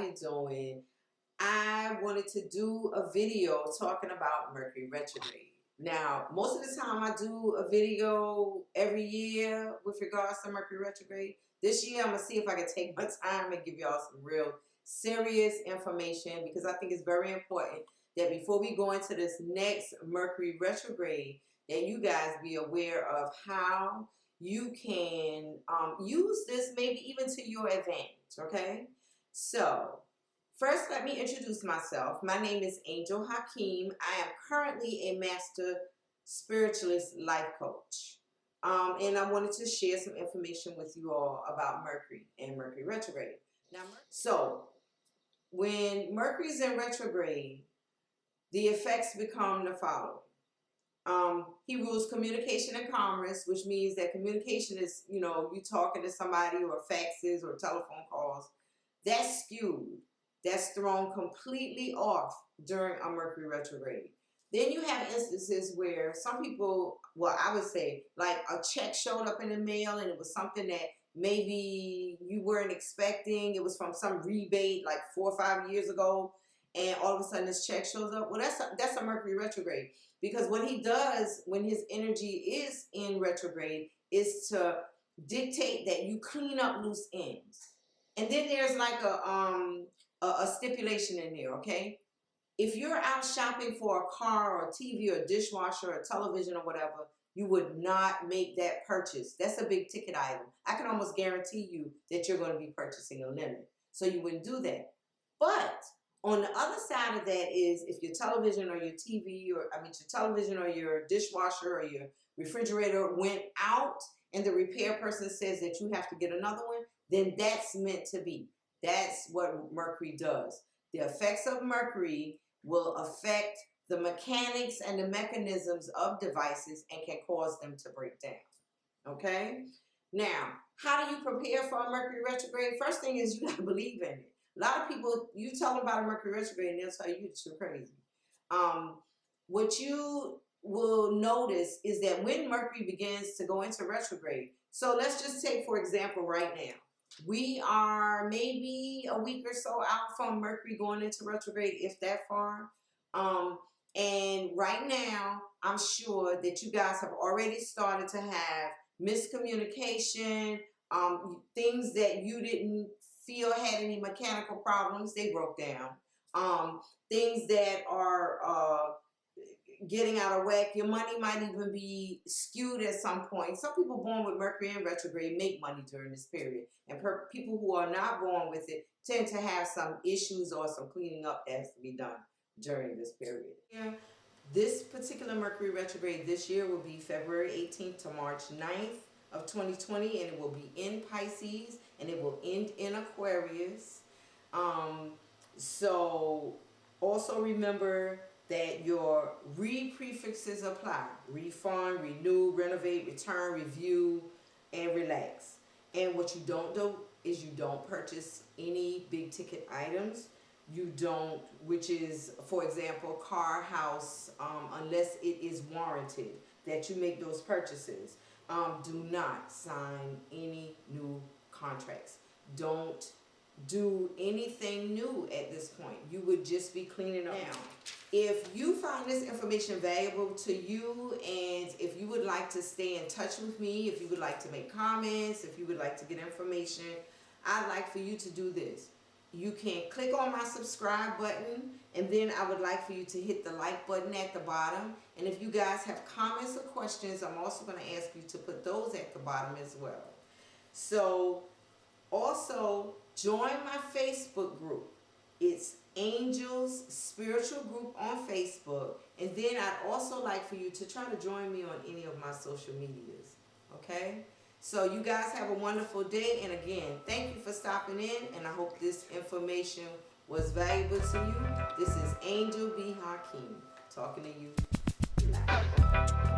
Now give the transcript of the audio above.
you doing? I wanted to do a video talking about Mercury retrograde. Now, most of the time I do a video every year with regards to Mercury retrograde. This year I'm going to see if I can take my time and give y'all some real serious information, because I think it's very important that before we go into this next Mercury retrograde, that you guys be aware of how you can use this maybe even to your advantage, okay? So, first let me introduce myself. My name is Angel Hakeem. I am currently a master spiritualist life coach. And I wanted to share some information with you all about Mercury and Mercury retrograde. Now, so, when Mercury's in retrograde, the effects become the following. He rules communication and commerce, which means that communication is, you talking to somebody or faxes or telephone calls. That's skewed. That's thrown completely off during a Mercury retrograde. Then you have instances where some people, well, I would say, like a check showed up in the mail and it was something that maybe you weren't expecting. It was from some rebate like 4 or 5 years ago. And all of a sudden this check shows up. Well, that's a Mercury retrograde. Because what he does when his energy is in retrograde is to dictate that you clean up loose ends. And then there's like a stipulation in there, okay? If you're out shopping for a car or a TV or a dishwasher or a television or whatever, you would not make that purchase. That's a big ticket item. I can almost guarantee you that you're going to be purchasing a limit. So you wouldn't do that. But on the other side of that is if your television or your TV your television or your dishwasher or your refrigerator went out and the repair person says that you have to get another one, then that's meant to be. That's what Mercury does. The effects of Mercury will affect the mechanics and the mechanisms of devices and can cause them to break down. Okay? Now, how do you prepare for a Mercury retrograde? First thing is you got to believe in it. A lot of people, you tell them about a Mercury retrograde and they'll tell you that you're crazy. What you will notice is that when Mercury begins to go into retrograde, so let's just take, for example, right now. We are maybe a week or so out from Mercury going into retrograde, if that far. And right now, I'm sure that you guys have already started to have miscommunication, things that you didn't feel had any mechanical problems, they broke down. Things that are getting out of whack. Your money might even be skewed at some point. Some people born with Mercury in retrograde make money during this period. And people who are not born with it tend to have some issues or some cleaning up that has to be done during this period. Yeah. This particular Mercury retrograde this year will be February 18th to March 9th of 2020, and it will be in Pisces and it will end in Aquarius. So also remember that your re-prefixes apply. Refund, renew, renovate, return, review, and relax. And what you don't do is you don't purchase any big ticket items. You don't, which is, for example, car, house, unless it is warranted, that you make those purchases. Do not sign any new contracts. Don't do anything new at this point. You would just be cleaning up. Now, if you find this information valuable to you, and if you would like to stay in touch with me, if you would like to make comments, if you would like to get information, I'd like for you to do this. You can click on my subscribe button, and then I would like for you to hit the like button at the bottom. And if you guys have comments or questions, I'm also going to ask you to put those at the bottom as well. So also join my Facebook group. It's Angels Spiritual Group on Facebook. And then I'd also like for you to try to join me on any of my social medias. Okay? So you guys have a wonderful day. And again, thank you for stopping in. And I hope this information was valuable to you. This is Angel B. Hakeem talking to you live.